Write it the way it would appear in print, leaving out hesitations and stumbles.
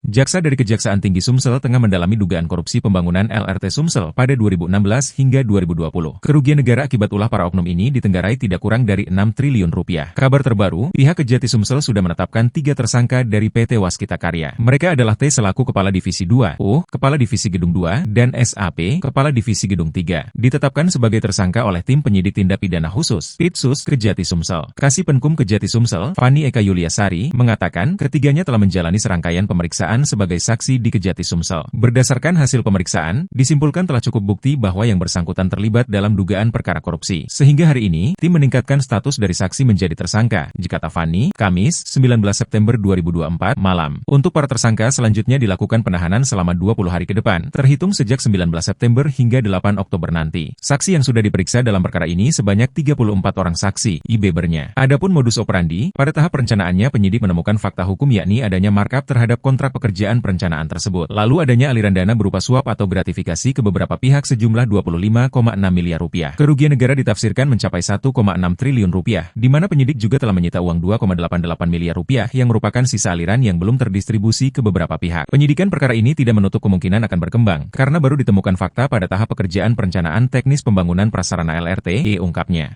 Jaksa dari Kejaksaan Tinggi Sumsel tengah mendalami dugaan korupsi pembangunan LRT Sumsel pada 2016 hingga 2020. Kerugian negara akibat ulah para oknum ini ditenggarai tidak kurang dari 6 triliun rupiah. Kabar terbaru, pihak Kejati Sumsel sudah menetapkan 3 tersangka dari PT Waskita Karya. Mereka adalah T selaku Kepala Divisi 2, O, Kepala Divisi Gedung 2, dan SAP, Kepala Divisi Gedung 3. Ditetapkan sebagai tersangka oleh Tim Penyidik Tindak Pidana Khusus, Pitsus, Kejati Sumsel. Kasih Penkum Kejati Sumsel, Fani Eka Yuliasari, mengatakan ketiganya telah menjalani serangkaian pemeriksaan sebagai saksi di Kejati Sumsel. Berdasarkan hasil pemeriksaan, disimpulkan telah cukup bukti bahwa yang bersangkutan terlibat dalam dugaan perkara korupsi. Sehingga hari ini, tim meningkatkan status dari saksi menjadi tersangka, kata Fani, Kamis, 19 September 2024, malam. Untuk para tersangka selanjutnya dilakukan penahanan selama 20 hari ke depan, terhitung sejak 19 September hingga 8 Oktober nanti. Saksi yang sudah diperiksa dalam perkara ini sebanyak 34 orang saksi, IBBR-nya. Adapun modus operandi, pada tahap perencanaannya penyidik menemukan fakta hukum yakni adanya markup terhadap kontrak pekerjaan perencanaan tersebut. Lalu adanya aliran dana berupa suap atau gratifikasi ke beberapa pihak sejumlah 25,6 miliar rupiah. Kerugian negara ditafsirkan mencapai 1,6 triliun rupiah, di mana penyidik juga telah menyita uang 2,88 miliar rupiah yang merupakan sisa aliran yang belum terdistribusi ke beberapa pihak. Penyidikan perkara ini tidak menutup kemungkinan akan berkembang, karena baru ditemukan fakta pada tahap pekerjaan perencanaan teknis pembangunan prasarana LRT, ungkapnya.